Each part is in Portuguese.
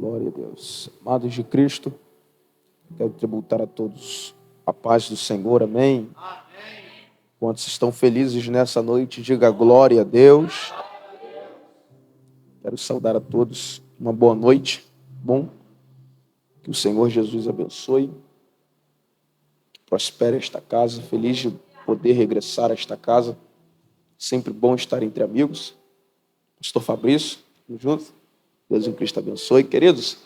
Glória a Deus. Amados de Cristo, quero tributar a todos a paz do Senhor, amém? Quantos estão felizes nessa noite, diga glória a Deus. Quero saudar a todos, uma boa noite, bom? Que o Senhor Jesus abençoe, que prospere esta casa, feliz de poder regressar a esta casa, sempre bom estar entre amigos. Pastor Fabrício, vamos juntos? Deus em Cristo abençoe. Queridos,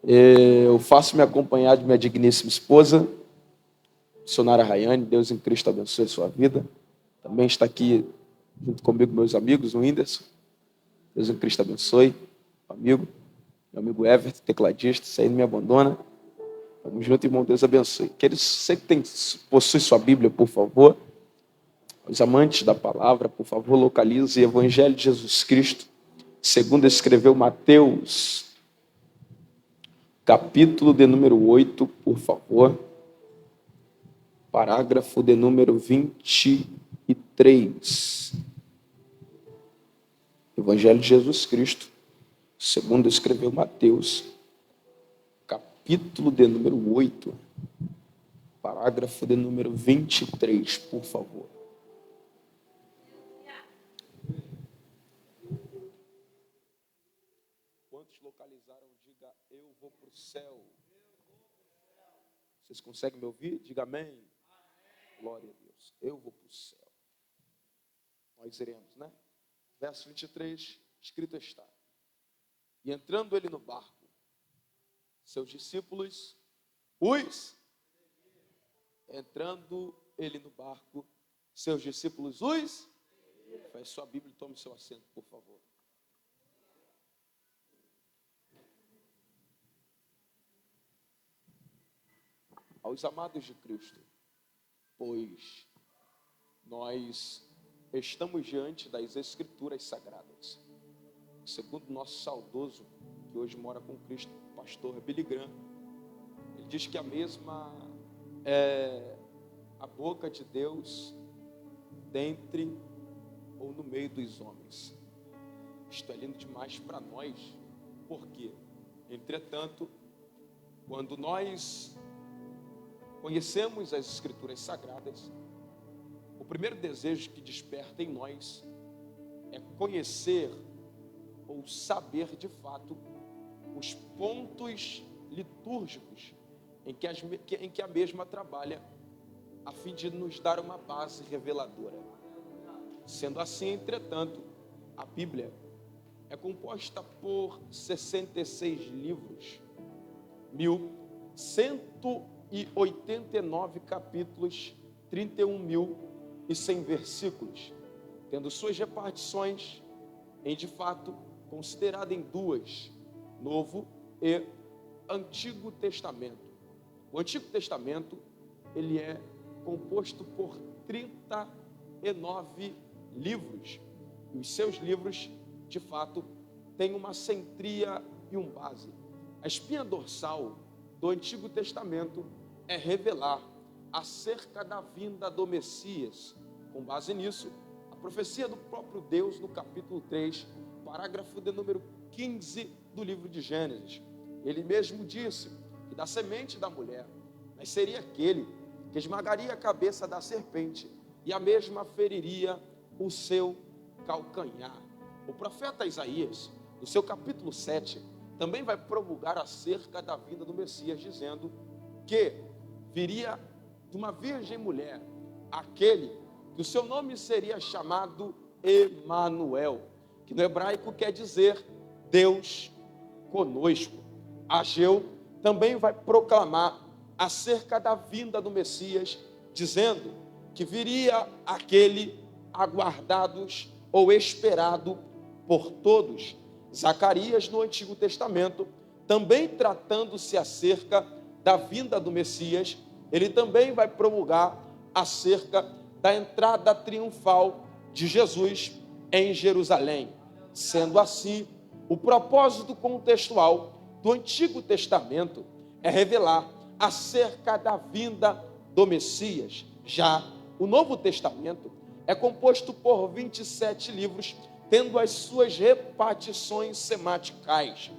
eu faço me acompanhar de minha digníssima esposa, missionária Rayane. Deus em Cristo abençoe a sua vida. Também está aqui junto comigo meus amigos, o Whindersson. Deus em Cristo abençoe, meu amigo Everton, tecladista, isso aí não me abandona. Vamos junto, irmão, Deus abençoe. Queridos, você que possui sua Bíblia, por favor, os amantes da palavra, por favor, localize o Evangelho de Jesus Cristo, segundo escreveu Mateus, capítulo de número 8, por favor, parágrafo de número 23. Evangelho de Jesus Cristo, segundo escreveu Mateus, capítulo de número 8, parágrafo de número 23, por favor. Quantos localizaram, diga, eu vou para o céu. Vocês conseguem me ouvir? Diga amém. Glória a Deus. Eu vou para o céu. Nós iremos, né? Verso 23, escrito está: e entrando ele no barco, seus discípulos entrando ele no barco, seus discípulos feche sua Bíblia e tome seu assento, por favor. Aos amados de Cristo, pois nós estamos diante das Escrituras Sagradas, segundo nosso saudoso, que hoje mora com Cristo, pastor Billy Graham. Ele diz que a mesma é a boca de Deus dentre ou no meio dos homens. Isto é lindo demais para nós, porque, entretanto, quando nós conhecemos as Escrituras Sagradas, o primeiro desejo que desperta em nós é conhecer ou saber de fato os pontos litúrgicos em que a mesma trabalha, a fim de nos dar uma base reveladora. Sendo assim, entretanto, a Bíblia é composta por 66 livros, 1.189 capítulos, 31.100 versículos, tendo suas repartições em, de fato, considerada em duas, Novo e Antigo Testamento. O Antigo Testamento, ele é composto por 39 livros, e os seus livros, de fato, têm uma centria e um base. A espinha dorsal do Antigo Testamento é revelar acerca da vinda do Messias. Com base nisso, a profecia do próprio Deus, no capítulo 3, parágrafo de número 15 do livro de Gênesis. Ele mesmo disse que da semente da mulher nasceria aquele que esmagaria a cabeça da serpente e a mesma feriria o seu calcanhar. O profeta Isaías, no seu capítulo 7, também vai promulgar acerca da vinda do Messias, dizendo que viria de uma virgem mulher aquele que o seu nome seria chamado Emanuel, que no hebraico quer dizer Deus conosco. Ageu também vai proclamar acerca da vinda do Messias, dizendo que viria aquele aguardados ou esperado por todos. Zacarias, no Antigo Testamento, também tratando-se acerca da vinda do Messias, ele também vai promulgar acerca da entrada triunfal de Jesus em Jerusalém. Sendo assim, o propósito contextual do Antigo Testamento é revelar acerca da vinda do Messias. Já o Novo Testamento é composto por 27 livros, tendo as suas repartições sematicais.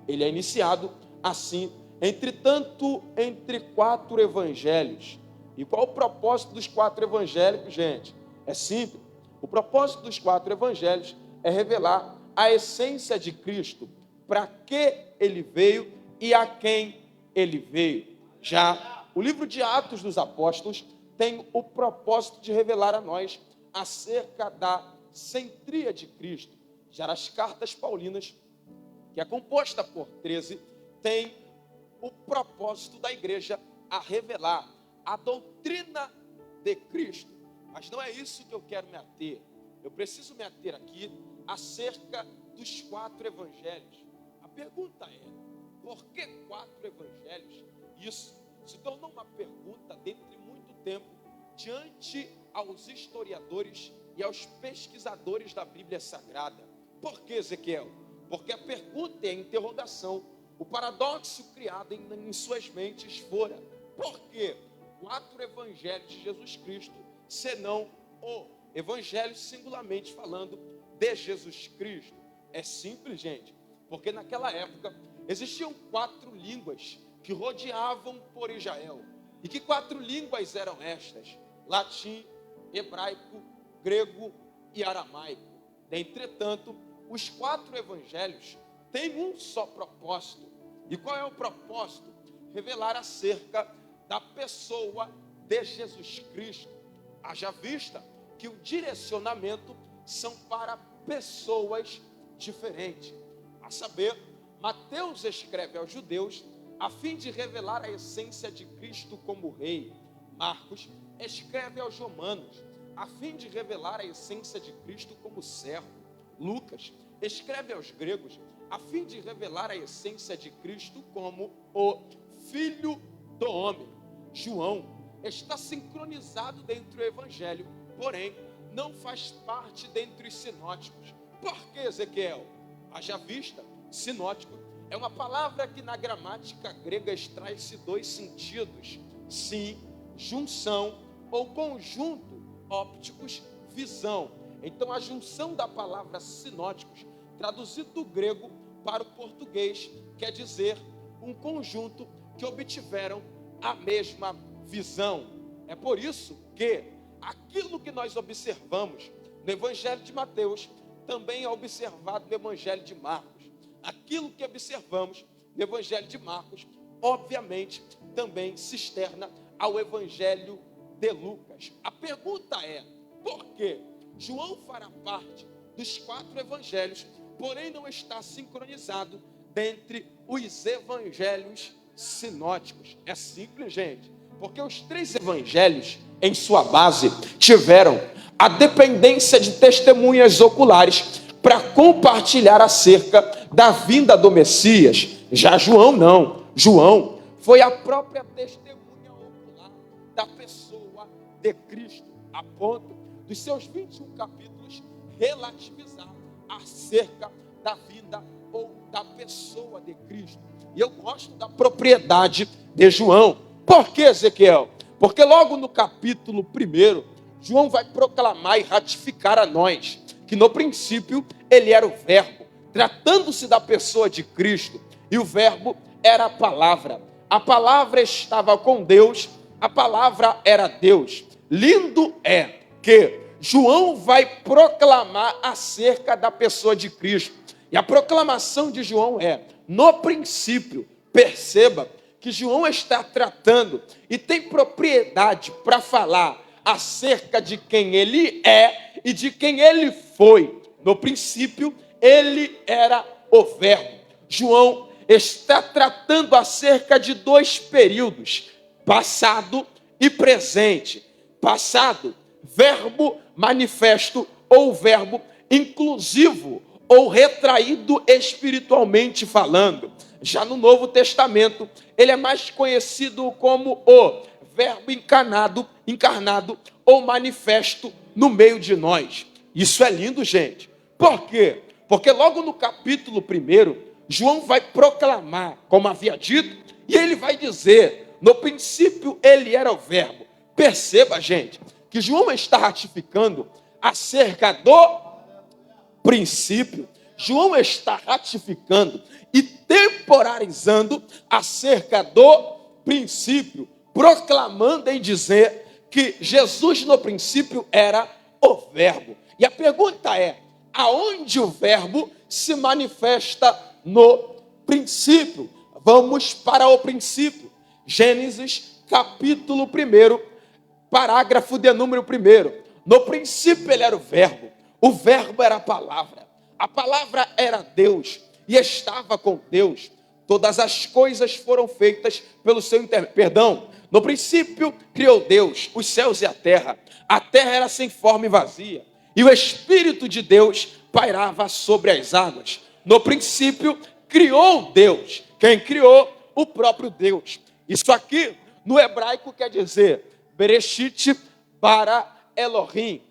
Ele é iniciado assim, entretanto, entre 4 evangelhos. E qual o propósito dos 4 evangélicos, gente? É simples. O propósito dos 4 evangelhos é revelar a essência de Cristo, para que ele veio e a quem ele veio. Já o livro de Atos dos Apóstolos tem o propósito de revelar a nós acerca da centria de Cristo. Já as cartas paulinas, que é composta por 13, tem o propósito da igreja a revelar a doutrina de Cristo. Mas não é isso que eu quero me ater. Eu preciso me ater aqui acerca dos 4 evangelhos. A pergunta é, por que 4 evangelhos? Isso se tornou uma pergunta dentre muito tempo diante aos historiadores e aos pesquisadores da Bíblia Sagrada. Por que, Ezequiel? Porque a pergunta e a interrogação, o paradoxo criado em suas mentes fora: por que 4 evangelhos de Jesus Cristo, senão o evangelho singularmente falando de Jesus Cristo? É simples, gente, porque naquela época existiam 4 línguas que rodeavam por Israel. E que 4 línguas eram estas? Latim, hebraico, grego e aramaico. Entretanto, os 4 evangelhos têm um só propósito. E qual é o propósito? Revelar acerca da pessoa de Jesus Cristo. Haja vista que o direcionamento são para pessoas diferentes. A saber, Mateus escreve aos judeus a fim de revelar a essência de Cristo como rei. Marcos escreve aos romanos a fim de revelar a essência de Cristo como servo. Lucas escreve aos gregos a fim de revelar a essência de Cristo como o Filho do Homem. João está sincronizado dentro do Evangelho, porém não faz parte dentre os sinóticos. Por que, Ezequiel? Haja vista, sinótico é uma palavra que na gramática grega extrai-se 2 sentidos: sim, junção, ou conjunto, ópticos, visão. Então a junção da palavra sinóticos, traduzido do grego para o português, quer dizer um conjunto que obtiveram a mesma visão. É por isso que aquilo que nós observamos no Evangelho de Mateus também é observado no Evangelho de Marcos. Aquilo que observamos no Evangelho de Marcos, obviamente, também se externa ao Evangelho de Lucas. A pergunta é, por que João fará parte dos 4 evangelhos, porém não está sincronizado dentre os evangelhos sinóticos? É simples, gente, porque os 3 evangelhos, em sua base, tiveram a dependência de testemunhas oculares para compartilhar acerca da vinda do Messias. Já João não. João foi a própria testemunha ocular da pessoa de Cristo, a ponto dos seus 21 capítulos relativizar acerca da vinda ou da pessoa de Cristo. E eu gosto da propriedade de João. Por que, Ezequiel? Porque logo no capítulo 1, João vai proclamar e ratificar a nós que no princípio ele era o Verbo, tratando-se da pessoa de Cristo, e o Verbo era a palavra estava com Deus, a palavra era Deus. Lindo é que João vai proclamar acerca da pessoa de Cristo, e a proclamação de João é, no princípio. Perceba que João está tratando e tem propriedade para falar acerca de quem ele é e de quem ele foi. No princípio, ele era o Verbo. João está tratando acerca de 2 períodos, passado e presente. Passado, verbo manifesto ou verbo inclusivo ou retraído espiritualmente falando. Já no Novo Testamento, ele é mais conhecido como o verbo encarnado ou manifesto no meio de nós. Isso é lindo, gente. Por quê? Porque logo no capítulo 1, João vai proclamar, como havia dito, e ele vai dizer, no princípio ele era o Verbo. Perceba, gente, que João está ratificando acerca do princípio. João está ratificando e temporalizando acerca do princípio, proclamando em dizer que Jesus no princípio era o verbo. E a pergunta é, aonde o verbo se manifesta no princípio? Vamos para o princípio. Gênesis capítulo 1, parágrafo de número 1. No princípio ele era o verbo era a palavra era Deus e estava com Deus. Todas as coisas foram feitas pelo seu intermédio. No princípio criou Deus os céus e a terra era sem forma e vazia, e o Espírito de Deus pairava sobre as águas. No princípio criou Deus. Quem criou? O próprio Deus. Isso aqui no hebraico quer dizer Bereshit bara Elohim.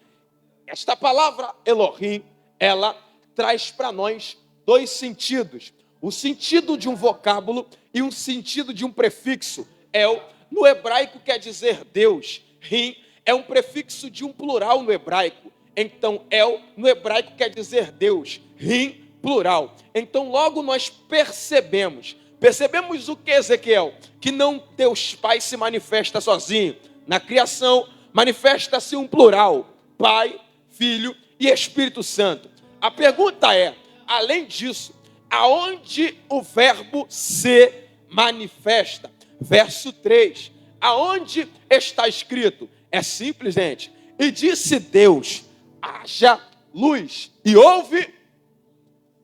Esta palavra Elohim, ela traz para nós dois sentidos. O sentido de um vocábulo e um sentido de um prefixo. No hebraico quer dizer Deus. Rim é um prefixo de um plural no hebraico. Então, no hebraico quer dizer Deus. Rim, plural. Então, logo nós percebemos o que, Ezequiel? Que não Deus Pai se manifesta sozinho. Na criação, manifesta-se um plural. Pai, Filho e Espírito Santo. A pergunta é, além disso, aonde o verbo se manifesta? Verso 3. Aonde está escrito? É simples, gente. E disse Deus, haja luz. E houve.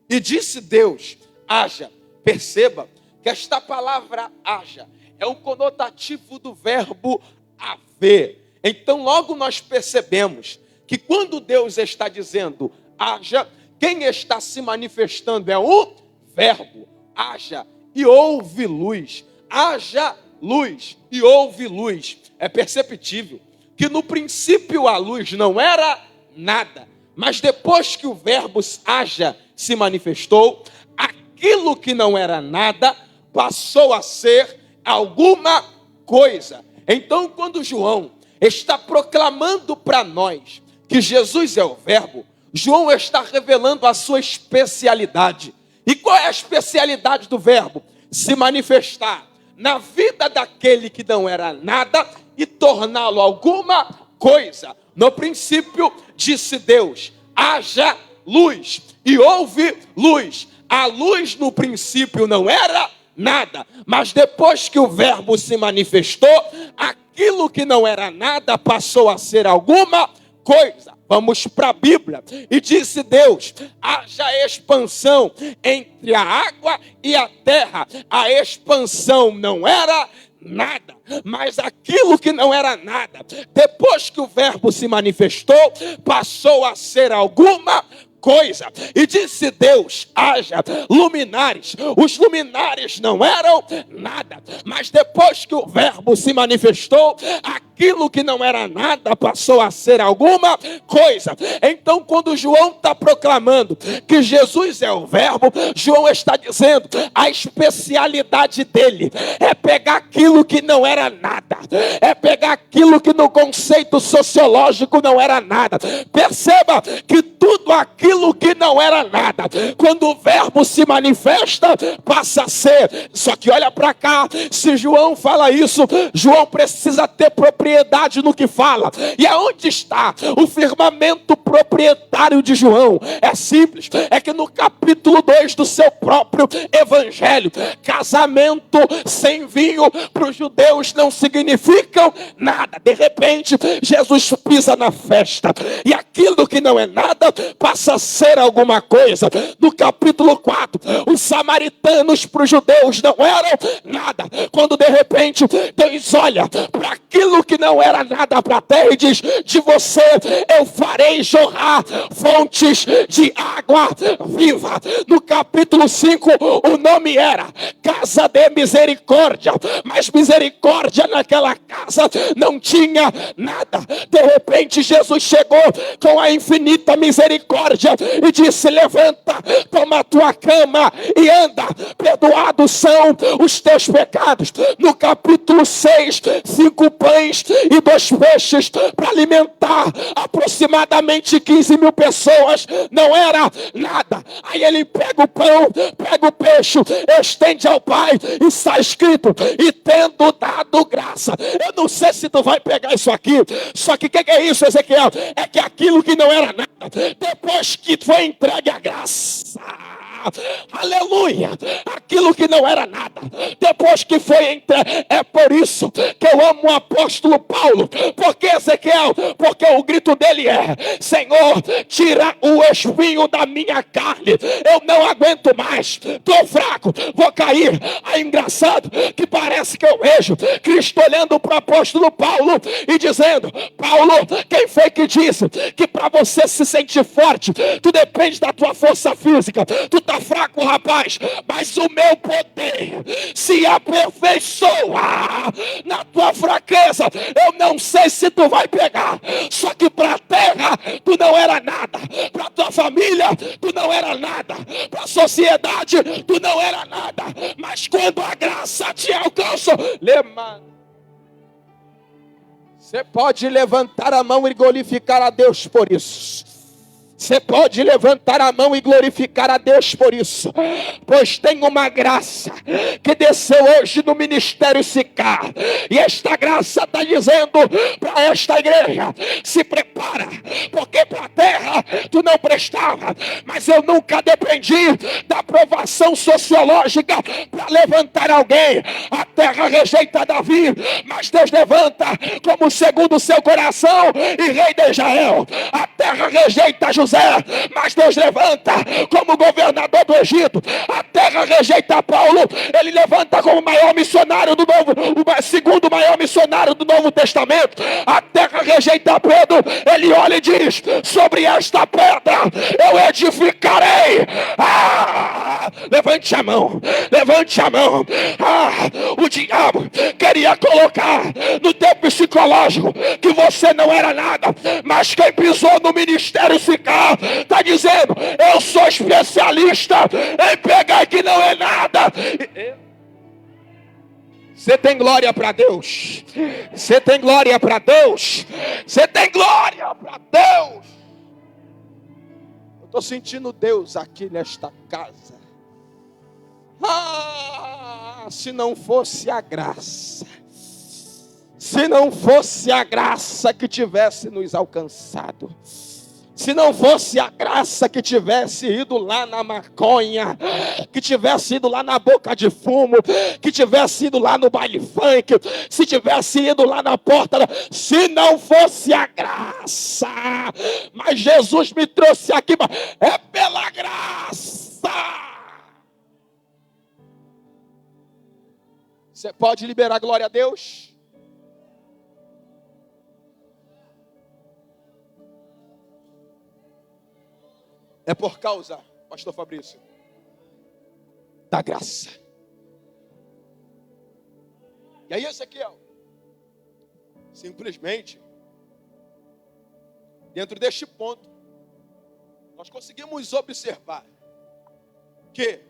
E disse Deus, haja. Perceba que esta palavra haja é um conotativo do verbo haver. Então logo nós percebemos que quando Deus está dizendo haja, quem está se manifestando é o verbo. Haja e houve luz. Haja luz e houve luz. É perceptível que no princípio a luz não era nada, mas depois que o verbo haja se manifestou, aquilo que não era nada passou a ser alguma coisa. Então, quando João está proclamando para nós que Jesus é o verbo, João está revelando a sua especialidade. E qual é a especialidade do verbo? Se manifestar na vida daquele que não era nada e torná-lo alguma coisa. No princípio disse Deus, haja luz e houve luz. A luz no princípio não era nada, mas depois que o verbo se manifestou, aquilo que não era nada passou a ser alguma coisa. Vamos para a Bíblia. E disse Deus, haja expansão entre a água e a terra. A expansão não era nada, mas aquilo que não era nada, depois que o verbo se manifestou, passou a ser alguma coisa. E disse Deus, haja luminares. Os luminares não eram nada, mas depois que o verbo se manifestou, aquilo que não era nada passou a ser alguma coisa. Então, quando João está proclamando que Jesus é o verbo, João está dizendo, a especialidade dele é pegar aquilo que não era nada, é pegar aquilo que no conceito sociológico não era nada. Perceba que tudo aquilo que não era nada, quando o verbo se manifesta, passa a ser. Só que olha para cá, se João fala isso, João precisa ter propriedade no que fala. E aonde está o firmamento proprietário de João? É simples, é que no capítulo 2 do seu próprio evangelho, casamento sem vinho para os judeus não significam nada. De repente, Jesus pisa na festa e aquilo que não é nada passa a ser alguma coisa. No capítulo 4, os samaritanos para os judeus não eram nada, quando de repente Deus olha para aquilo que não era nada para a terra e diz, de você eu farei jorrar fontes de água viva. No capítulo 5, o nome era Casa de Misericórdia, mas misericórdia naquela casa não tinha nada. De repente Jesus chegou com a infinita misericórdia e disse, levanta, toma a tua cama e anda, perdoados são os teus pecados. No capítulo 6, 5 pães e 2 peixes para alimentar aproximadamente 15 mil pessoas, não era nada. Aí ele pega o pão, pega o peixe, estende ao Pai, e está escrito, e tendo dado graça. Eu não sei se tu vai pegar isso aqui, só que o que é isso, Ezequiel? É que aquilo que não era nada, depois que foi entregue a graça, aleluia, aquilo que não era nada, depois que foi entregue. É por isso que eu amo o apóstolo Paulo, porque Ezequiel, porque o grito dele é: Senhor, tira o espinho da minha carne, eu não aguento mais, estou fraco, vou cair. É engraçado que parece que eu vejo Cristo olhando para o apóstolo Paulo e dizendo: Paulo, quem foi que disse que para você se sentir forte, tu depende da tua força física? Tu tá fraco, rapaz, mas o meu poder se aperfeiçoa na tua fraqueza. Eu não sei se tu vai pegar, só que para a terra tu não era nada, para tua família tu não era nada, para a sociedade tu não era nada, mas quando a graça te alcança, você pode levantar a mão e glorificar a Deus por isso. Você pode levantar a mão e glorificar a Deus por isso, pois tem uma graça que desceu hoje no Ministério Sicar, e esta graça está dizendo para esta igreja: se prepara, porque para a terra tu não prestava, mas eu nunca dependi da aprovação sociológica para levantar alguém. A terra rejeita Davi, mas Deus levanta como segundo o seu coração e rei de Israel. A terra rejeita José, mas Deus levanta como governador do Egito. A terra rejeita Paulo, ele levanta como maior missionário do Novo, o segundo maior missionário do Novo Testamento. A terra rejeita Pedro, ele olha e diz: sobre esta pedra eu edificarei. Levante a mão, levante a mão. O diabo queria colocar no teu psicológico que você não era nada, mas quem pisou no ministério Sicar está dizendo: eu sou especialista em pegar que não é nada. Você tem glória para Deus? Você tem glória para Deus? Você tem glória para Deus? Eu estou sentindo Deus aqui nesta casa. Se não fosse a graça, se não fosse a graça que tivesse nos alcançado, se não fosse a graça que tivesse ido lá na maconha, que tivesse ido lá na boca de fumo, que tivesse ido lá no baile funk, se tivesse ido lá na porta, se não fosse a graça, mas Jesus me trouxe aqui, é pela graça. Você pode liberar glória a Deus? É por causa, pastor Fabrício, da graça. E aí, Ezequiel, simplesmente, dentro deste ponto, nós conseguimos observar que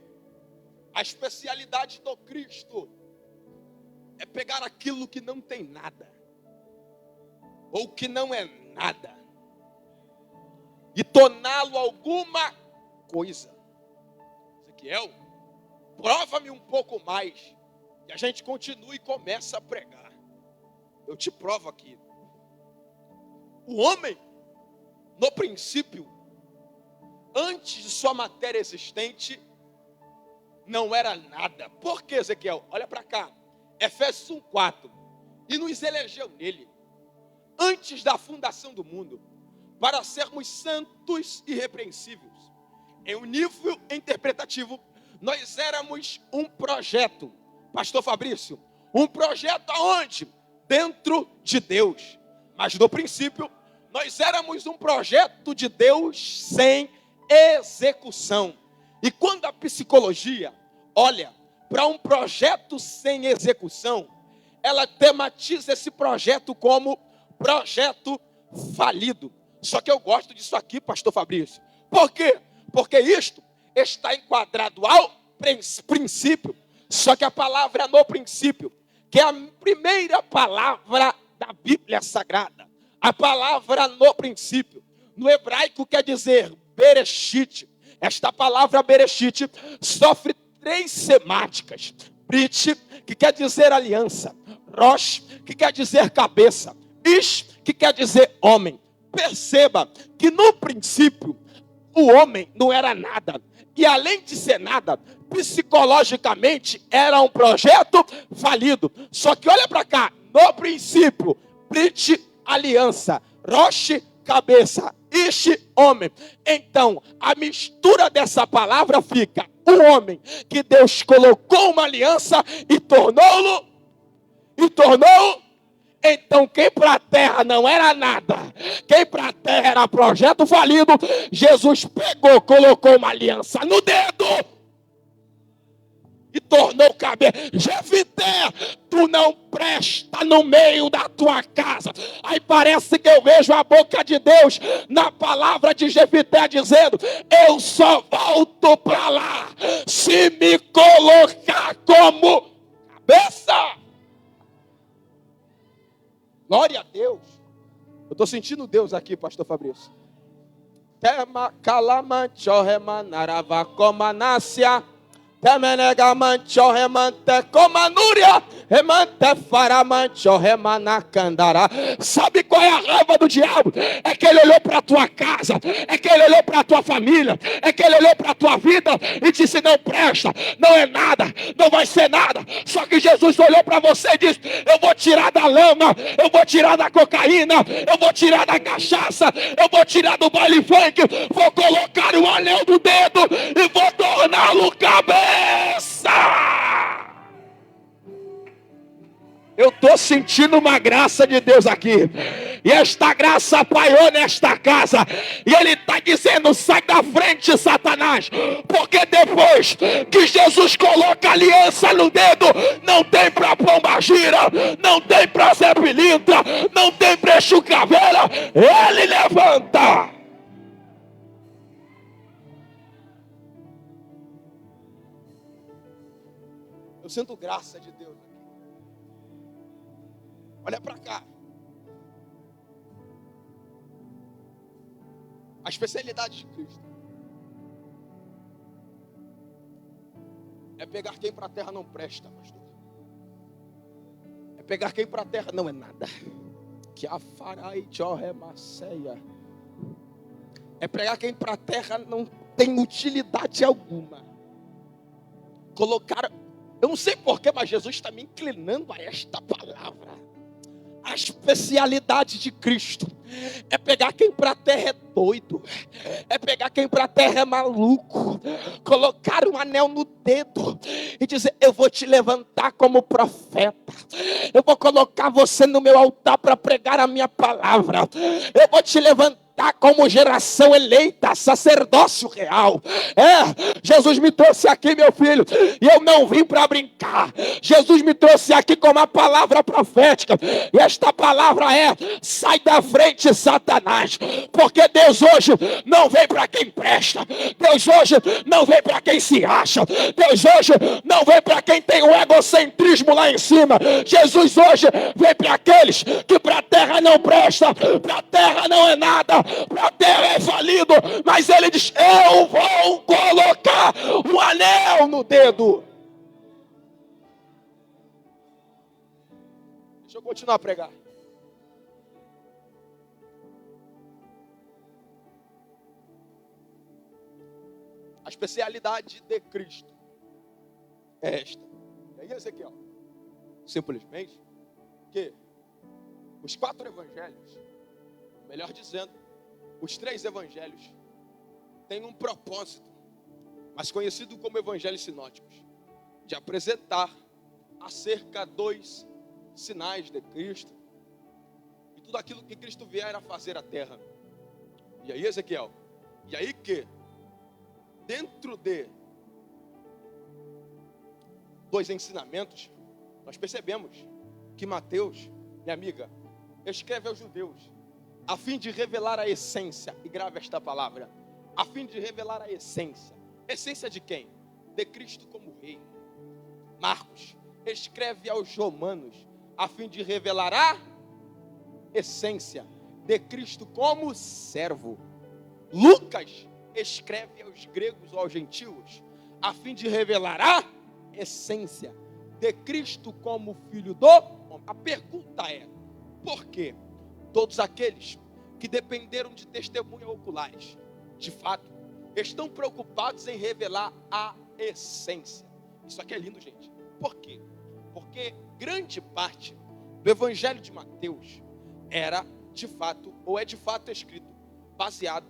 a especialidade do Cristo é pegar aquilo que não tem nada, ou que não é nada, e torná-lo alguma coisa. Ezequiel, prova-me um pouco mais, e a gente continua e começa a pregar. Eu te provo aqui. O homem, no princípio, antes de sua matéria existente, não era nada. Por que, Ezequiel? Olha para cá, Efésios 1:4, e nos elegeu nele, antes da fundação do mundo, para sermos santos e irrepreensíveis. Em um nível interpretativo, nós éramos um projeto, pastor Fabrício, um projeto aonde? Dentro de Deus. Mas no princípio, nós éramos um projeto de Deus sem execução. E quando a psicologia olha para um projeto sem execução, ela tematiza esse projeto como projeto falido. Só que eu gosto disso aqui, pastor Fabrício. Por quê? Porque isto está enquadrado ao princípio. Só que a palavra no princípio, que é a primeira palavra da Bíblia Sagrada. A palavra no princípio, no hebraico quer dizer Bereshit. Esta palavra Bereshit sofre 3 semáticas. Brit, que quer dizer aliança. Rosh, que quer dizer cabeça. Ish, que quer dizer homem. Perceba que no princípio o homem não era nada. E além de ser nada, psicologicamente era um projeto falido. Só que olha para cá, no princípio, Brit, aliança, Rosh, cabeça, Ish, homem. Então, a mistura dessa palavra fica o homem que Deus colocou uma aliança e tornou-lo. Então, quem para a terra não era nada, quem para a terra era projeto falido, Jesus pegou, colocou uma aliança no dedo e tornou cabeça. Jefité, tu não presta no meio da tua casa. Aí parece que eu vejo a boca de Deus na palavra de Jefité dizendo: eu só volto para lá se me colocar como cabeça. Glória a Deus. Eu estou sentindo Deus aqui, pastor Fabrício. Tema calamancho remanarava comanácia. Temenegamancho remante comanúria. Remante faramancho remanacandará. Sabe qual é a raiva do diabo? É que ele olhou para a tua casa, é que ele olhou para a tua família, é que ele olhou para a tua vida e disse: não presta, não é nada, não vai ser nada. Só que Jesus olhou para você e disse: eu vou tirar da lama, eu vou tirar da cocaína, eu vou tirar da cachaça, eu vou tirar do baile funk, vou colocar o anel do dedo e vou torná-lo cabeça. Eu estou sentindo uma graça de Deus aqui. E esta graça apoiou nesta casa. E Ele está dizendo: sai da frente, Satanás. Porque depois que Jesus coloca a aliança no dedo, não tem para pombagira, não tem para Zé Pilintra, não tem para Exu Caveira. Ele levanta. Eu sinto graça de Deus aqui. Olha para cá. A especialidade de Cristo é pegar quem para a terra não presta, pastor. É pegar quem para a terra não é nada. Que a farai maceia. É pegar quem para a terra não tem utilidade alguma. Colocar. Eu não sei porquê, mas Jesus está me inclinando a esta palavra. A especialidade de Cristo é pegar quem para a terra é doido, é pegar quem para a terra é maluco, colocar um anel no dedo e dizer: eu vou te levantar como profeta, eu vou colocar você no meu altar para pregar a minha palavra, eu vou te levantar como geração eleita, sacerdócio real. Jesus me trouxe aqui, meu filho, e eu não vim para brincar. Jesus me trouxe aqui com uma palavra profética, e esta palavra é: sai da frente, Satanás, porque Deus hoje não vem para quem presta, Deus hoje não vem para quem se acha, Deus hoje não vem para quem tem o egocentrismo lá em cima. Jesus hoje vem para aqueles que para a terra não presta, para a terra não é nada, para a terra é falido, mas ele diz: eu vou colocar um anel no dedo. Deixa eu continuar a pregar. A especialidade de Cristo é esta. E aí, Ezequiel, simplesmente que os 4 evangelhos, melhor dizendo, os 3 evangelhos, têm um propósito, mas conhecido como evangelhos sinóticos, de apresentar acerca 2 sinais de Cristo e tudo aquilo que Cristo vier a fazer à terra. E aí, Ezequiel, e aí que dentro de 2 ensinamentos, nós percebemos que Mateus, minha amiga, escreve aos judeus a fim de revelar a essência, e grave esta palavra, a fim de revelar a essência. Essência de quem? de Cristo como rei. Marcos escreve aos romanos a fim de revelar a essência de Cristo como servo. Lucas escreve aos gregos ou aos gentios a fim de revelar a essência de Cristo como filho do homem. A pergunta é: por quê? Todos aqueles que dependeram de testemunhas oculares, de fato, estão preocupados em revelar a essência. Isso aqui é lindo, gente. Por quê? Porque grande parte do Evangelho de Mateus era de fato, ou é de fato escrito, baseado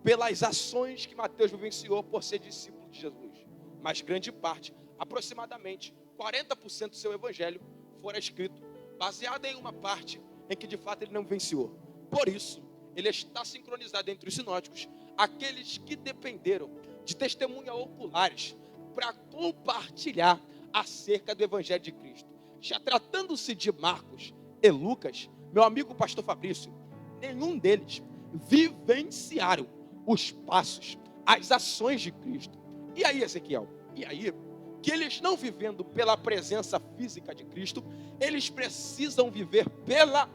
pelas ações que Mateus vivenciou por ser discípulo de Jesus. Mas grande parte, aproximadamente 40% do seu Evangelho, fora escrito baseado em uma parte em que de fato ele não vivenciou. Por isso, ele está sincronizado entre os sinóticos, aqueles que dependeram de testemunhas oculares para compartilhar acerca do Evangelho de Cristo. Já tratando-se de Marcos e Lucas, meu amigo pastor Fabrício, nenhum deles vivenciaram os passos, as ações de Cristo. E aí, Ezequiel? E aí, que eles não vivendo pela presença física de Cristo, eles precisam viver pela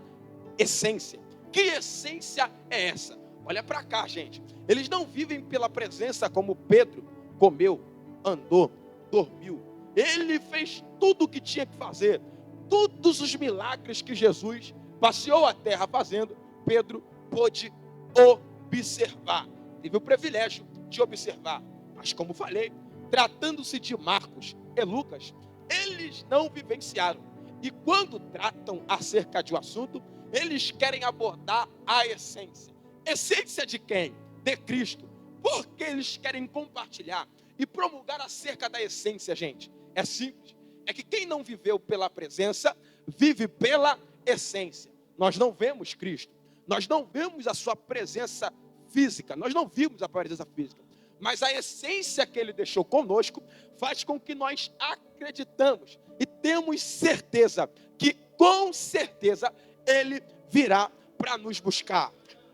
essência. Que essência é essa? Olha para cá, gente. Eles não vivem pela presença como Pedro comeu, andou, dormiu. Ele fez tudo o que tinha que fazer. Todos os milagres que Jesus passeou a terra fazendo, Pedro pôde observar. Teve o privilégio de observar. Mas como falei, tratando-se de Marcos e Lucas, eles não vivenciaram. E quando tratam acerca de um assunto, eles querem abordar a essência. Essência de quem? De Cristo. Porque eles querem compartilhar e promulgar acerca da essência, gente. É simples. É que quem não viveu pela presença, vive pela essência. Nós não vemos Cristo. Nós não vemos a sua presença física. Nós não vimos a presença física. Mas a essência que ele deixou conosco faz com que nós acreditamos e temos certeza que, com certeza, ele virá para nos buscar.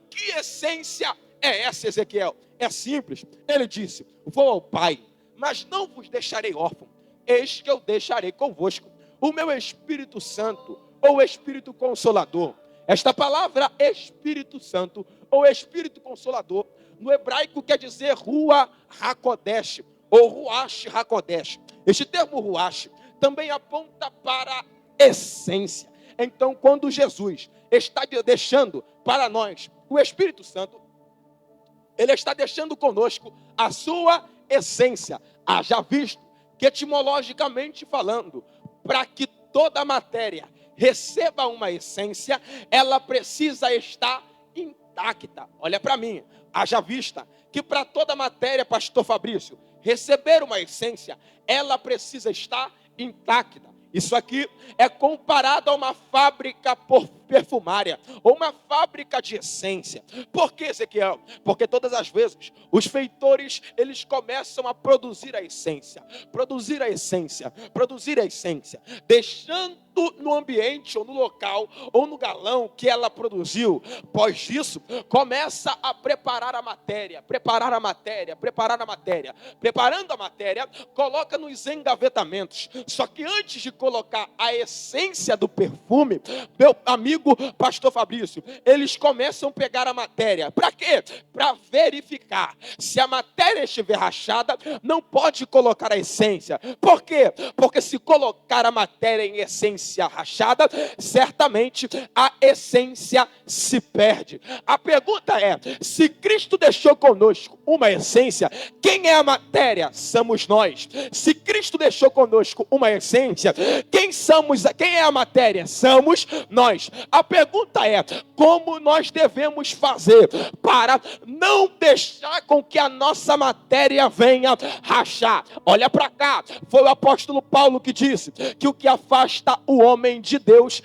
Que essência é essa, Ezequiel? É simples. Ele disse: vou ao Pai, mas não vos deixarei órfão. Eis que eu deixarei convosco o meu Espírito Santo, ou Espírito Consolador. Esta palavra Espírito Santo, ou Espírito Consolador, no hebraico quer dizer Ruach HaKodesh, ou Ruach HaKodesh. Este termo Ruach também aponta para a essência. Então, quando Jesus está deixando para nós o Espírito Santo, ele está deixando conosco a sua essência. Haja visto que, etimologicamente falando, para que toda a matéria receba uma essência, ela precisa estar intacta. Olha para mim, haja vista que para toda matéria, pastor Fabrício, receber uma essência, ela precisa estar intacta. Isso aqui é comparado a uma fábrica perfumária, ou uma fábrica de essência. Por que, Ezequiel? Porque todas as vezes os feitores, eles começam a produzir a essência, deixando no ambiente, ou no local, ou no galão que ela produziu. Após isso, começa a preparar a matéria. Preparando a matéria, coloca nos engavetamentos. Só que antes de colocar a essência do perfume, meu amigo pastor Fabrício, eles começam a pegar a matéria. Para quê? Para verificar. Se a matéria estiver rachada, não pode colocar a essência. Por quê? Porque se colocar a matéria em essência rachada, certamente a essência se perde. A pergunta é: se Cristo deixou conosco uma essência, quem é a matéria? Somos nós. Se Cristo deixou conosco uma essência, quem é a matéria? Somos nós. A pergunta é: como nós devemos fazer para não deixar com que a nossa matéria venha rachar? Olha para cá, foi o apóstolo Paulo que disse que o que afasta o homem de Deus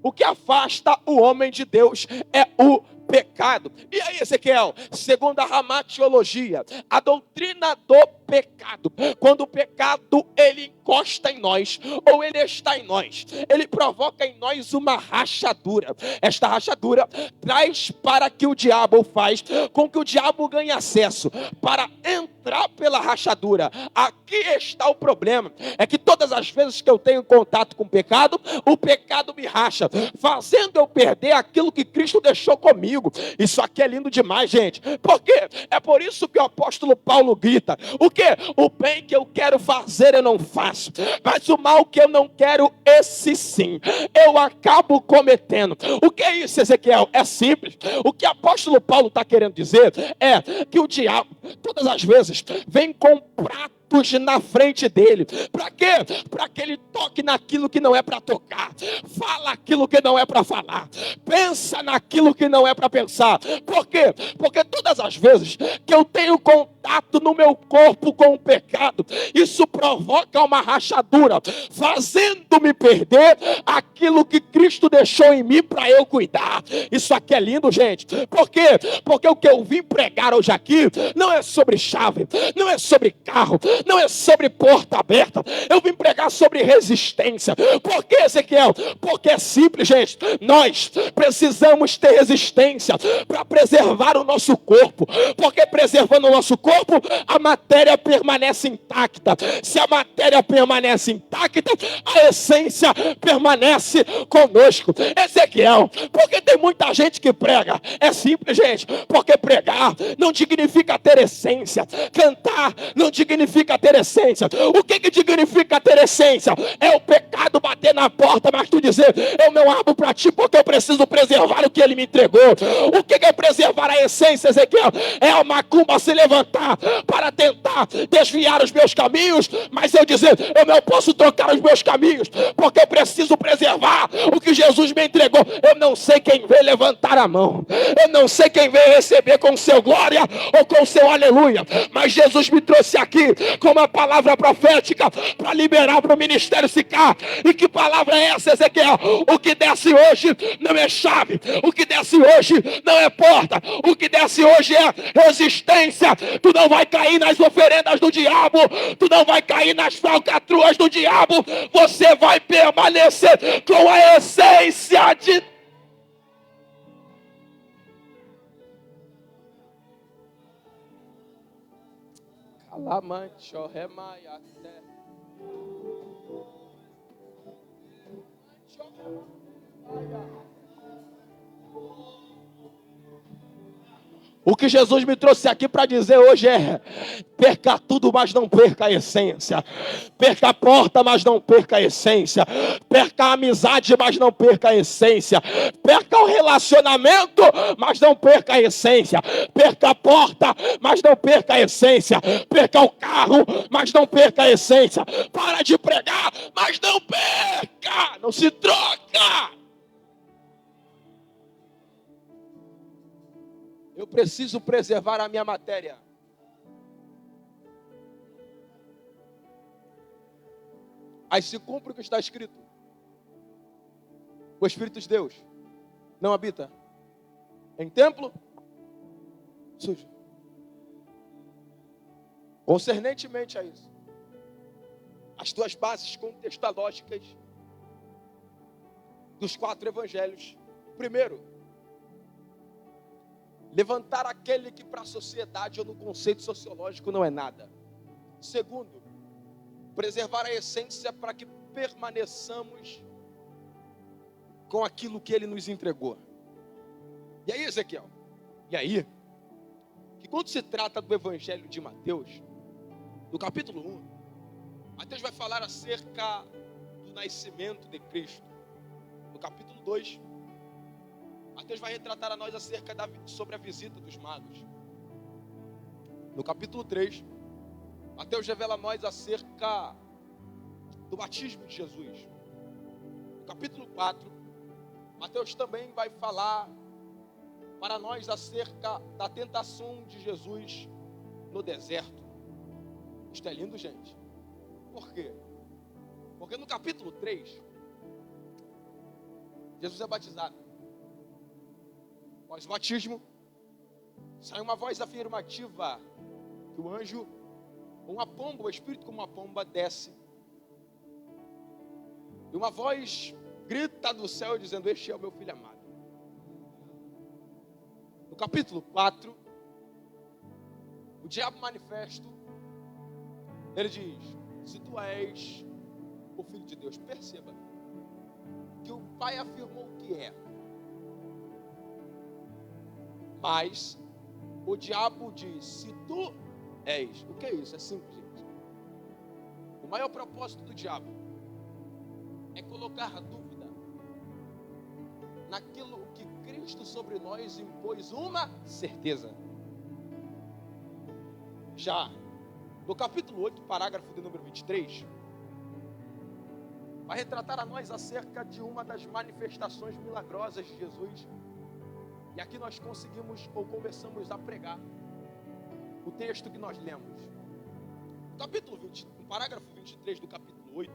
o que afasta o homem de Deus é o pecado. E aí, Ezequiel, segundo a ramatiologia, a doutrina do pecado, quando o pecado ele encosta em nós, ou ele está em nós, ele provoca em nós uma rachadura. Esta rachadura traz para que o diabo faz com que o diabo ganhe acesso para entrar pela rachadura. Aqui está o problema, é que todas as vezes que eu tenho contato com o pecado me racha, fazendo eu perder aquilo que Cristo deixou comigo. Isso aqui é lindo demais, gente. Por quê? É por isso que o apóstolo Paulo grita: o quê? O bem que eu quero fazer eu não faço, mas o mal que eu não quero, esse sim, eu acabo cometendo. O que é isso, Ezequiel? É simples. O que o apóstolo Paulo está querendo dizer é que o diabo, todas as vezes, vem com pratos na frente dele. Para quê? Para que ele toque naquilo que não é para tocar, fala aquilo que não é para falar, pensa naquilo que não é para pensar. Por quê? Porque todas as vezes que eu tenho contato no meu corpo com o pecado, isso provoca uma rachadura, fazendo-me perder aquilo que Cristo deixou em mim para eu cuidar. Isso aqui é lindo, gente. Por quê? Porque o que eu vim pregar hoje aqui não é sobre chave, não é sobre carro, não é sobre porta aberta. Eu vim pregar sobre resistência. Por que, Ezequiel? Porque é simples, gente. Nós precisamos ter resistência para preservar o nosso corpo. Porque preservando o nosso corpo, a matéria permanece intacta. Se a matéria permanece intacta, a essência permanece conosco. Ezequiel, porque tem muita gente que prega. É simples, gente. Porque pregar não significa ter essência. Cantar não significa ter essência. O que significa ter essência? É o pecado bater na porta, mas tu dizer: eu não abro para ti porque eu preciso preservar o que ele me entregou. O que é preservar a essência, Ezequiel? É a macumba se levantar para tentar desviar os meus caminhos, mas eu dizer: eu não posso trocar os meus caminhos porque eu preciso preservar o que Jesus me entregou. Eu não sei quem veio levantar a mão, eu não sei quem veio receber com seu glória ou com seu aleluia, mas Jesus me trouxe aqui com uma palavra profética para liberar para o ministério Sicar. E que palavra é essa, Ezequiel? O que desce hoje não é chave, o que desce hoje não é porta, o que desce hoje é resistência. Tu não vai cair nas oferendas do diabo, tu não vai cair nas falcatruas do diabo, você vai permanecer com a essência de Calamante, Remaia, o que Jesus me trouxe aqui para dizer hoje é: perca tudo, mas não perca a essência. Perca a porta, mas não perca a essência. Perca a amizade, mas não perca a essência. Perca o relacionamento, mas não perca a essência. Perca a porta, mas não perca a essência. Perca o carro, mas não perca a essência. Para de pregar, mas não perca. Não se troca. Eu preciso preservar a minha matéria. Aí se cumpre o que está escrito: o Espírito de Deus não habita em templo sujo. Concernentemente a isso, as duas bases contextuológicas dos 4 evangelhos. Primeiro, levantar aquele que para a sociedade ou no conceito sociológico não é nada. Segundo, preservar a essência para que permaneçamos com aquilo que ele nos entregou. E aí, Ezequiel? E aí? Que quando se trata do evangelho de Mateus, no capítulo 1, Mateus vai falar acerca do nascimento de Cristo. No capítulo 2, Mateus vai retratar a nós sobre a visita dos magos. No capítulo 3, Mateus revela a nós acerca do batismo de Jesus. No capítulo 4, Mateus também vai falar para nós acerca da tentação de Jesus no deserto. Isto é lindo, gente. Por quê? Porque no capítulo 3, Jesus é batizado. O Após o batismo, sai uma voz afirmativa, que o anjo, uma pomba, o Espírito como uma pomba desce. E uma voz grita do céu dizendo: este é o meu filho amado. No capítulo 4, o diabo manifesto, ele diz: se tu és o filho de Deus, perceba que o pai afirmou que é. Mas o diabo diz: se tu és. O que é isso? É simples, gente. O maior propósito do diabo é colocar dúvida naquilo que Cristo sobre nós impôs uma certeza. Já no capítulo 8, parágrafo de número 23, vai retratar a nós acerca de uma das manifestações milagrosas de Jesus. E aqui nós conseguimos ou começamos a pregar o texto que nós lemos. No capítulo 20, no parágrafo 23 do capítulo 8,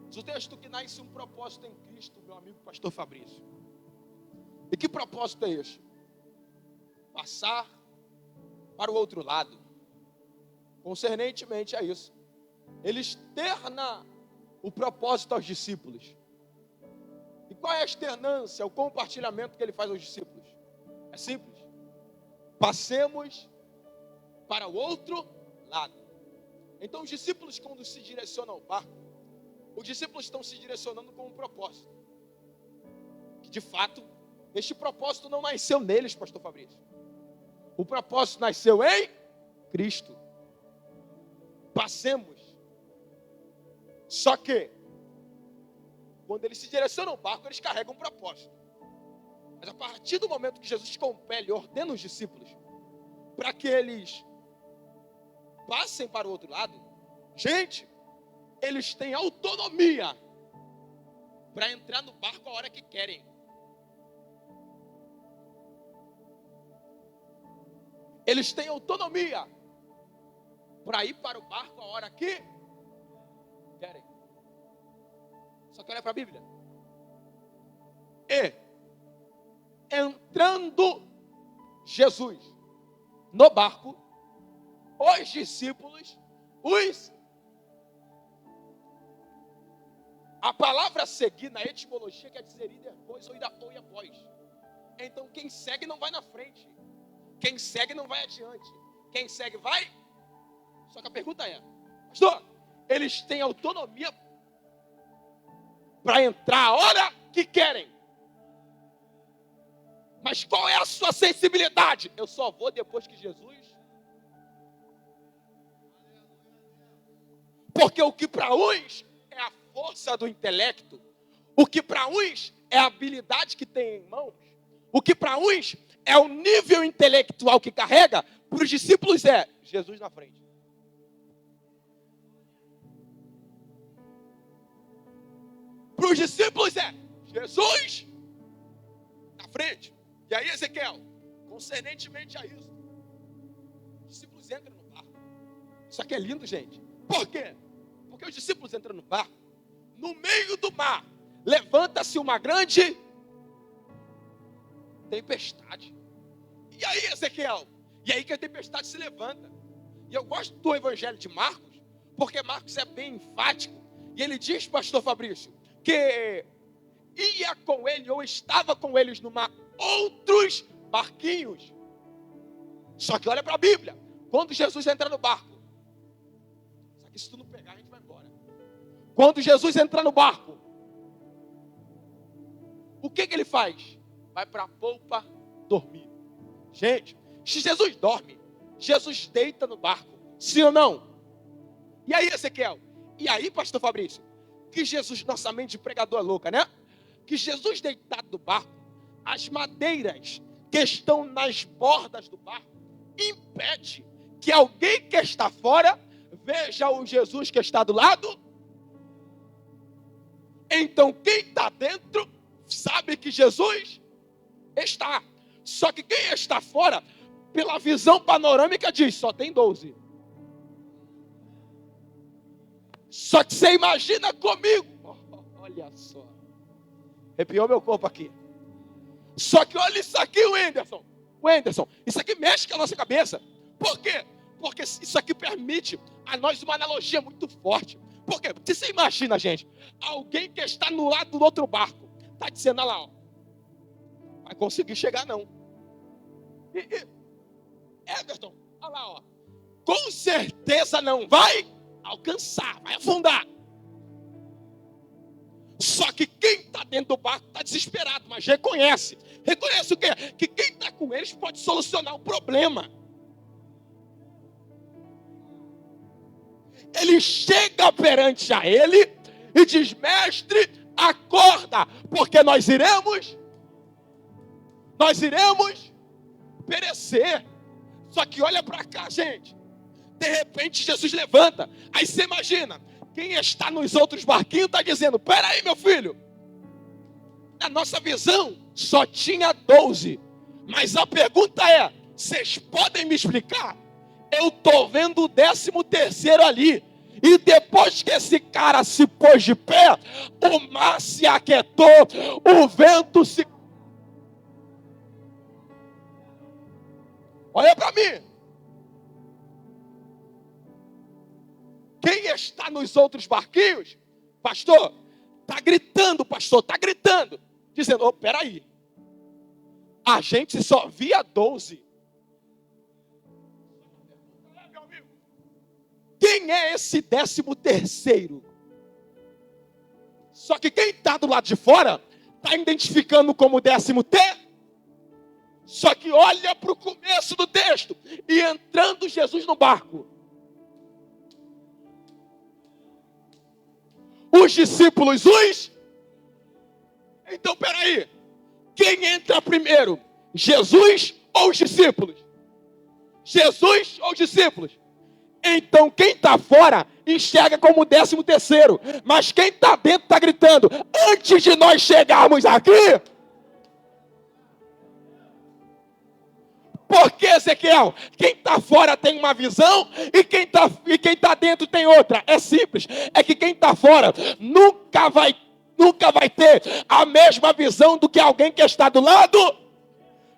diz o texto que nasce um propósito em Cristo, meu amigo pastor Fabrício. E que propósito é esse? Passar para o outro lado. Concernentemente a isso, ele externa o propósito aos discípulos. E qual é a externância, o compartilhamento que ele faz aos discípulos? É simples. Passemos para o outro lado. Então os discípulos, quando se direcionam ao barco, os discípulos estão se direcionando com um propósito. Que de fato, este propósito não nasceu neles, pastor Fabrício. O propósito nasceu em Cristo. Passemos. Só que quando eles se direcionam ao barco, eles carregam um propósito. Mas a partir do momento que Jesus compele, ordena os discípulos para que eles passem para o outro lado, gente, eles têm autonomia para entrar no barco a hora que querem. Eles têm autonomia para ir para o barco a hora que querem. Só que olha para a Bíblia. E entrando Jesus no barco, os discípulos, a palavra seguir na etimologia quer dizer ir depois ou ir após. Então quem segue não vai na frente. Quem segue não vai adiante. Quem segue vai. Só que a pergunta é: pastor, eles têm autonomia para entrar a hora que querem. Mas qual é a sua sensibilidade? Eu só vou depois que Jesus. Porque o que para uns é a força do intelecto, o que para uns é a habilidade que tem em mãos, o que para uns é o nível intelectual que carrega, para os discípulos é Jesus na frente. Para os discípulos é Jesus na frente. E aí, Ezequiel, concernentemente a isso, os discípulos entram no barco. Isso aqui é lindo, gente. Por quê? Porque os discípulos entram no barco. No meio do mar, levanta-se uma grande tempestade. E aí, Ezequiel? E aí que a tempestade se levanta. E eu gosto do evangelho de Marcos, porque Marcos é bem enfático. E ele diz, pastor Fabrício, que ia com ele, ou estava com eles no mar, outros barquinhos. Só que olha para a Bíblia. Quando Jesus entra no barco, só que se tu não pegar, a gente vai embora. Quando Jesus entra no barco, o que ele faz? Vai para a polpa dormir. Gente, se Jesus dorme, Jesus deita no barco. Sim ou não? E aí, Ezequiel? E aí, pastor Fabrício? Que Jesus, nossa mente de pregador é louca, né? Que Jesus deitado no barco, as madeiras que estão nas bordas do barco impede que alguém que está fora veja o Jesus que está do lado. Então quem está dentro sabe que Jesus está. Só que quem está fora, pela visão panorâmica, diz: só tem 12. Só que você imagina comigo. Olha só. Arrepiou meu corpo aqui. Só que olha isso aqui, Wenderson, isso aqui mexe com a nossa cabeça. Por quê? Porque isso aqui permite a nós uma analogia muito forte. Por quê? Porque você imagina, gente, alguém que está no lado do outro barco, está dizendo, olha lá, ó, vai conseguir chegar não. Everton, olha lá, ó, com certeza não vai alcançar, vai afundar. Só que quem está dentro do barco está desesperado, mas reconhece o quê? Que quem está com eles pode solucionar o problema. Ele chega perante a ele e diz, mestre, acorda, porque nós iremos perecer. Só que olha para cá, gente. De repente Jesus levanta. Aí você imagina, quem está nos outros barquinhos está dizendo, peraí meu filho, na nossa visão só tinha 12. Mas a pergunta é, vocês podem me explicar? Eu estou vendo o 13º ali. E depois que esse cara se pôs de pé, o mar se aquietou, o vento se... Olha para mim. Quem está nos outros barquinhos, pastor, está gritando, dizendo, oh, peraí, a gente só via 12. Quem é esse 13º? Só que quem está do lado de fora, está identificando como 13º. Só que olha para o começo do texto, e entrando Jesus no barco, os discípulos, Então, peraí. Quem entra primeiro? Jesus ou os discípulos? Jesus ou os discípulos? Então, quem está fora enxerga como 13º. Mas quem está dentro está gritando, antes de nós chegarmos aqui... Porque, Ezequiel, quem está fora tem uma visão e quem tá dentro tem outra. É simples. É que quem está fora nunca vai ter a mesma visão do que alguém que está do lado.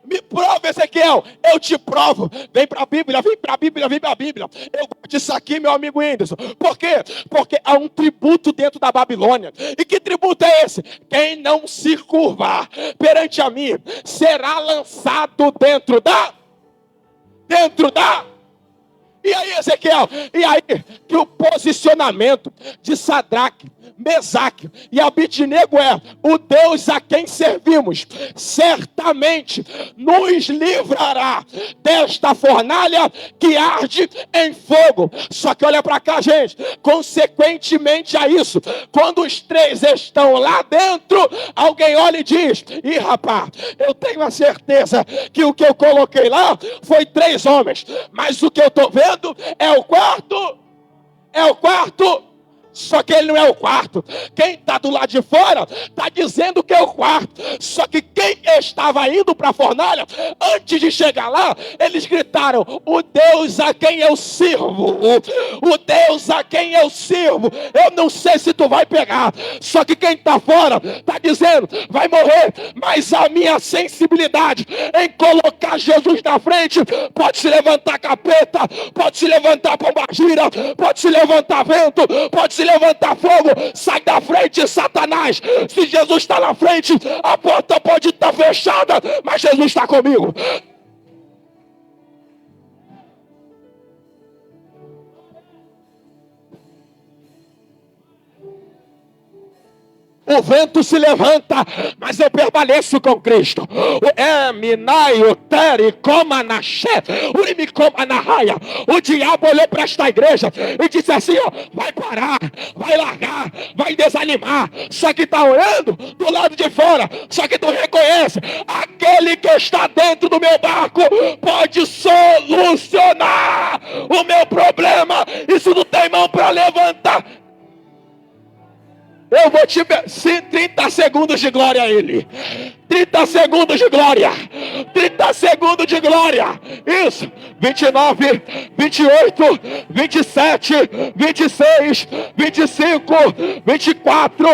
Me prova, Ezequiel. Eu te provo. Vem para a Bíblia. Eu gosto disso aqui, meu amigo Whindersson. Por quê? Porque há um tributo dentro da Babilônia. E que tributo é esse? Quem não se curvar perante a mim será lançado dentro da... E aí, Ezequiel? E aí que o posicionamento de Sadraque, Mesaque e Abidnego é: o Deus a quem servimos certamente nos livrará desta fornalha que arde em fogo. Só que olha para cá, gente. Consequentemente a isso, quando os 3 estão lá dentro, alguém olha e diz: ih, rapaz, eu tenho a certeza que o que eu coloquei lá foi 3 homens, mas o que eu estou vendo é o quarto. Só que ele não é o quarto. Quem está do lado de fora está dizendo que é o quarto. Só que quem estava indo para a fornalha, antes de chegar lá, eles gritaram: o Deus a quem eu sirvo, o Deus a quem eu sirvo, eu não sei se tu vai pegar. Só que quem está fora está dizendo: vai morrer. Mas a minha sensibilidade em colocar Jesus na frente, pode se levantar capeta, pode se levantar pombagira, pode se levantar vento, pode se levantar fogo. Sai da frente, Satanás. Se Jesus está na frente, a porta pode estar fechada, mas Jesus está comigo. O vento se levanta, mas eu permaneço com Cristo. O diabo olhou para esta igreja e disse assim: ó, vai parar, vai largar, vai desanimar. Só que está orando do lado de fora. Só que tu reconhece: aquele que está dentro do meu barco pode solucionar o meu problema. Isso não tem mão para levantar. Eu vou te... 30 segundos de glória a Ele. 30 segundos de glória. 30 segundos de glória. Isso. 29, 28, 27, 26, 25, 24,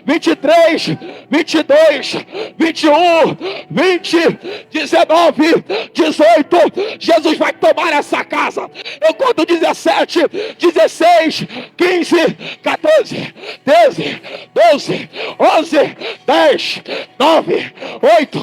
23, 22, 21, 20, 19, 18. Jesus vai tomar essa casa. Eu conto 17, 16, 15, 14, 13, 12, 11, 10, 9, 8,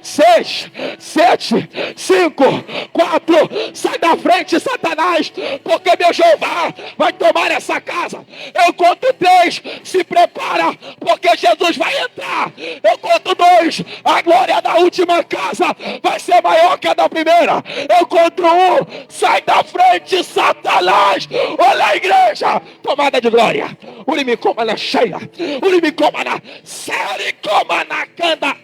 6, 7, 5, 4. Sai da frente, Satanás, porque meu Jeová vai tomar essa casa. Eu conto 3, se prepara, porque Jesus vai entrar. Eu conto 2, a glória da última casa vai ser maior que a da primeira. Eu conto 1, sai da frente, Satanás. Olha a igreja, tomada de glória. Urimi coma na cheia, urimi coma na série, coma na canda.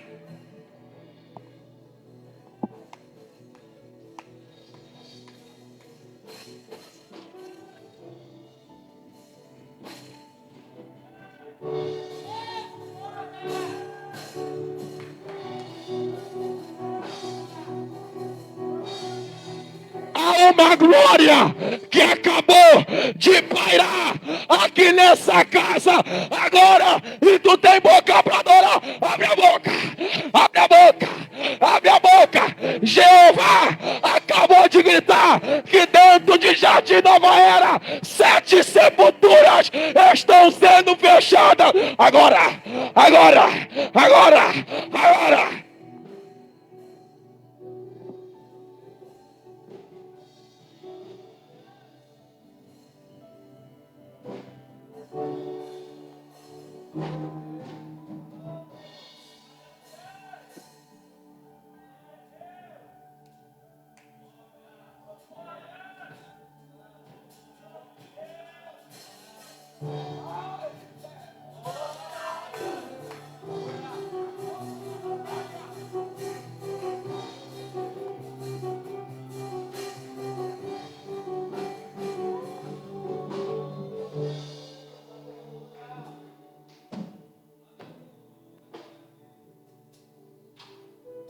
Há uma glória que acabou de pairar aqui nessa casa agora, e tu tem boca para adorar. Abre a boca, abre a boca, abre a boca. Jeová acabou de gritar que dentro de Jardim Nova Era 7 sepulturas estão sendo fechadas. Agora, agora, agora, agora.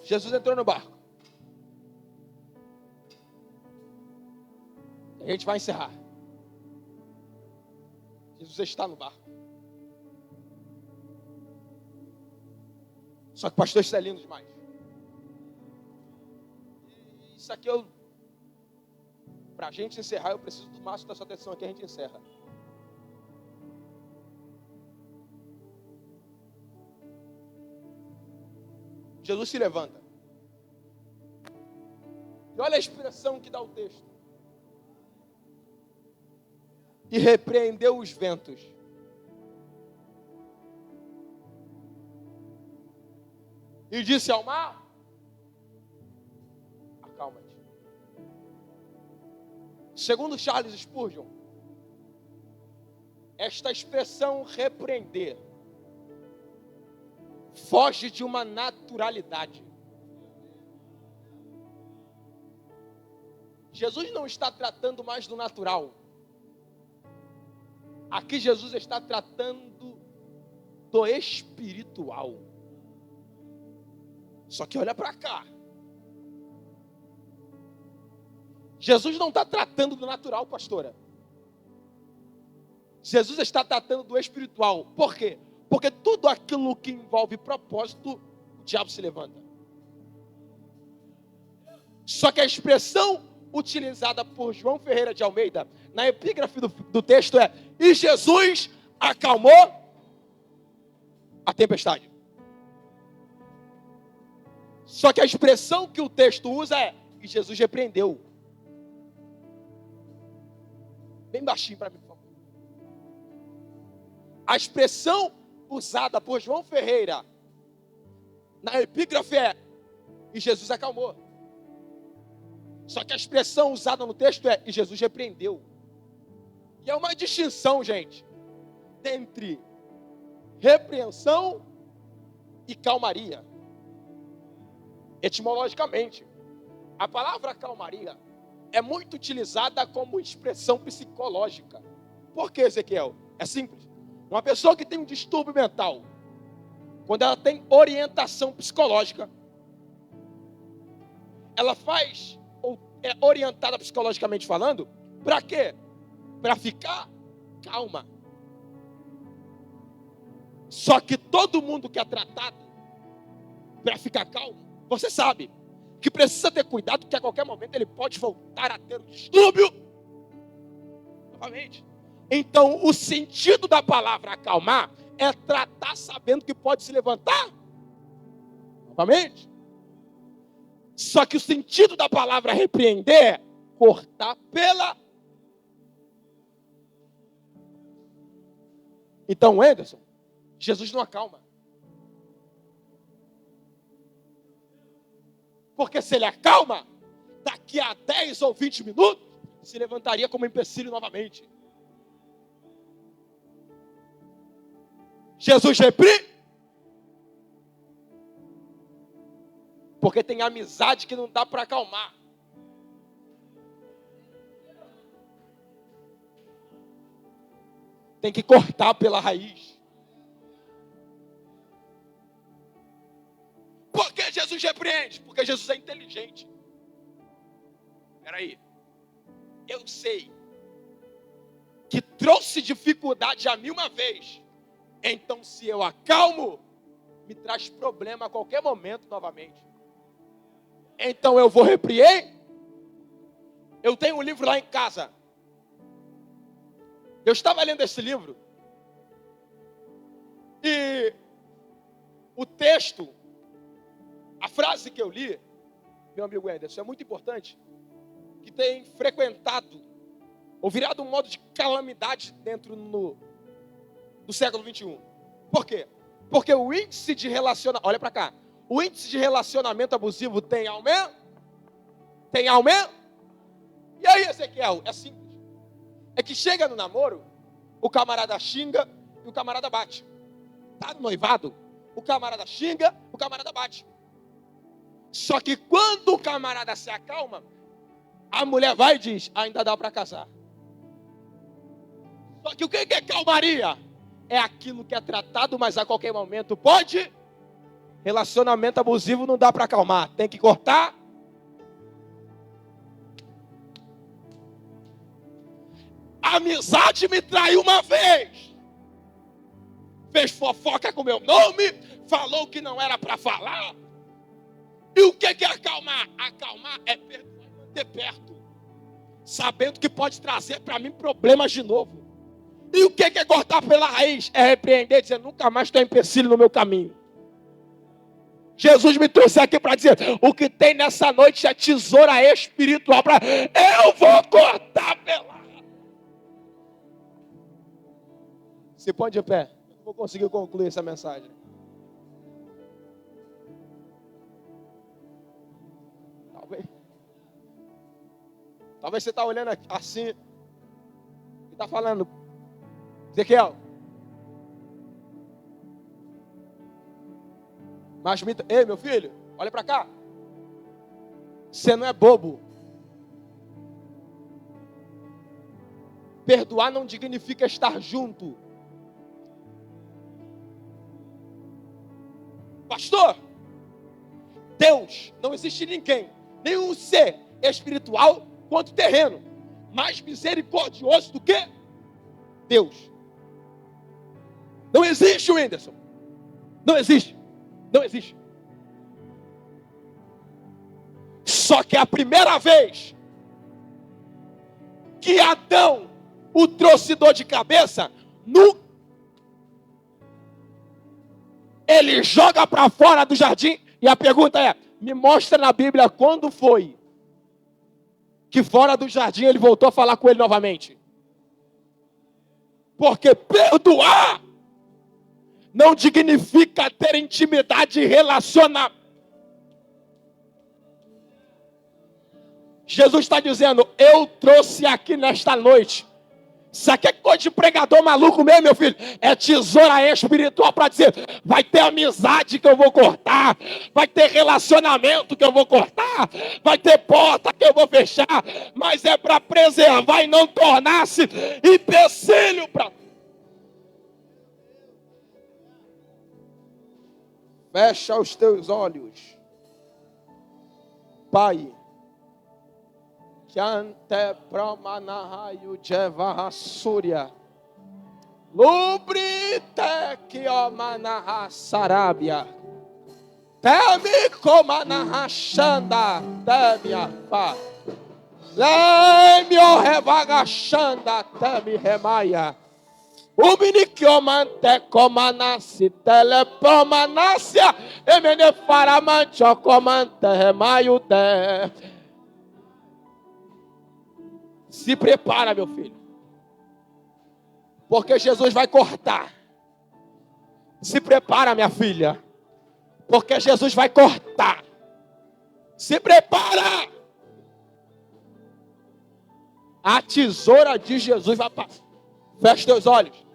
Jesus entrou no barco. A gente vai encerrar. Jesus está no barco. Só que pastor, isso é lindo demais. Isso aqui para a gente encerrar, eu preciso do máximo da sua atenção aqui, a gente encerra. Jesus se levanta. E olha a expressão que dá o texto. E repreendeu os ventos. E disse ao mar: acalma-te. Segundo Charles Spurgeon, esta expressão repreender foge de uma naturalidade. Jesus não está tratando mais do natural. Aqui Jesus está tratando do espiritual. Só que olha para cá. Jesus não está tratando do natural, pastora. Jesus está tratando do espiritual. Por quê? Porque tudo aquilo que envolve propósito, o diabo se levanta. Só que a expressão utilizada por João Ferreira de Almeida, na epígrafe do texto é: e Jesus acalmou a tempestade. Só que a expressão que o texto usa é: e Jesus repreendeu. Bem baixinho para mim, por favor. A expressão usada por João Ferreira na epígrafe é: e Jesus acalmou. Só que a expressão usada no texto é: e Jesus repreendeu. E é uma distinção, gente, entre repreensão e calmaria. Etimologicamente, a palavra calmaria é muito utilizada como expressão psicológica. Por que, Ezequiel? É simples. Uma pessoa que tem um distúrbio mental, quando ela tem orientação psicológica, ela faz, ou é orientada psicologicamente falando, para quê? Para ficar calma. Só que todo mundo que é tratado para ficar calmo, você sabe que precisa ter cuidado, que a qualquer momento ele pode voltar a ter um distúrbio novamente. Então, o sentido da palavra acalmar é tratar sabendo que pode se levantar novamente. Só que o sentido da palavra repreender é cortar pela... Então, Anderson, Jesus não acalma. Porque se ele acalma, daqui a 10 ou 20 minutos, se levantaria como empecilho novamente. Jesus repreende. Porque tem amizade que não dá para acalmar. Tem que cortar pela raiz. Por que Jesus repreende? Porque Jesus é inteligente. Espera aí. Eu sei que trouxe dificuldade a mim uma vez. Então, se eu acalmo, me traz problema a qualquer momento novamente. Então, eu vou repreender. Eu tenho um livro lá em casa. Eu estava lendo esse livro. E o texto, a frase que eu li, meu amigo Anderson, é muito importante, que tem frequentado, ou virado um modo de calamidade dentro do século 21. Por quê? Porque o índice de relacionamento, olha para cá, o índice de relacionamento abusivo tem aumento? Tem aumento? E aí, Ezequiel, é simples. É que chega no namoro, o camarada xinga e o camarada bate. Tá no noivado, o camarada xinga, o camarada bate. Só que quando o camarada se acalma, a mulher vai e diz, ainda dá para casar. Só que o que é calmaria? É aquilo que é tratado, mas a qualquer momento pode. Relacionamento abusivo não dá para acalmar, tem que cortar. A amizade me traiu uma vez. Fez fofoca com meu nome, falou que não era para falar. E o que é acalmar? Acalmar é perdoar e manter perto, sabendo que pode trazer para mim problemas de novo. E o que é cortar pela raiz? É repreender, dizer, nunca mais tem empecilho no meu caminho. Jesus me trouxe aqui para dizer, o que tem nessa noite é tesoura espiritual. Eu vou cortar pela raiz. Se põe de pé, eu não vou conseguir concluir essa mensagem. Talvez você está olhando assim e está falando, Ezequiel, mas ei, meu filho, olha para cá. Você não é bobo. Perdoar não significa estar junto. Pastor, Deus, não existe ninguém, nenhum ser espiritual quanto terreno, mais misericordioso do que Deus. Não existe, Whindersson. Não existe. Não existe. Só que a primeira vez que Adão o trouxe dor de cabeça, ele joga para fora do jardim. E a pergunta é, me mostra na Bíblia quando foi que fora do jardim ele voltou a falar com ele novamente. Porque perdoar não significa ter intimidade e relacionamento. Jesus está dizendo, eu trouxe aqui nesta noite. Isso aqui é coisa de pregador maluco mesmo, meu filho. É tesoura espiritual para dizer, vai ter amizade que eu vou cortar, vai ter relacionamento que eu vou cortar, vai ter porta que eu vou fechar, mas é para preservar e não tornar-se empecilho para... Fecha os teus olhos. Pai, que ante promanahaio jeva Súria, lubrite que omanaha sarabia, teme comanahashanda, teme afa, leme o revagashanda, teme remaia. Ubinikiomante comanasi telepromanácia emene faramante comante remaio de. Se prepara, meu filho, porque Jesus vai cortar. Se prepara, minha filha, porque Jesus vai cortar. Se prepara. A tesoura de Jesus vai passar. Feche teus olhos.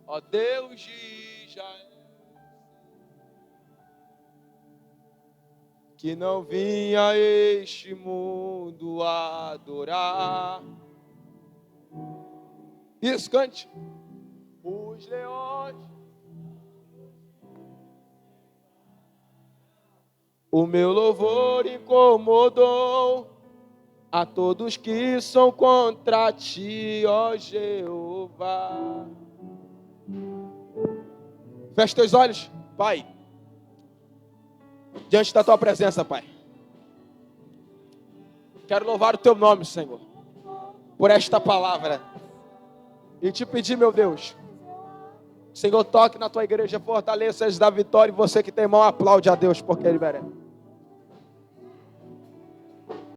Ó Deus de Israel, que não vinha a este mundo adorar. Isso, cante. Os leões. O meu louvor incomodou a todos que são contra ti, ó Jeová. Feche teus olhos, Pai, diante da tua presença, Pai. Quero louvar o teu nome, Senhor, por esta palavra. E te pedir, meu Deus, Senhor, toque na tua igreja, fortaleça-as da vitória. E você que tem mão, aplaude a Deus, porque Ele merece.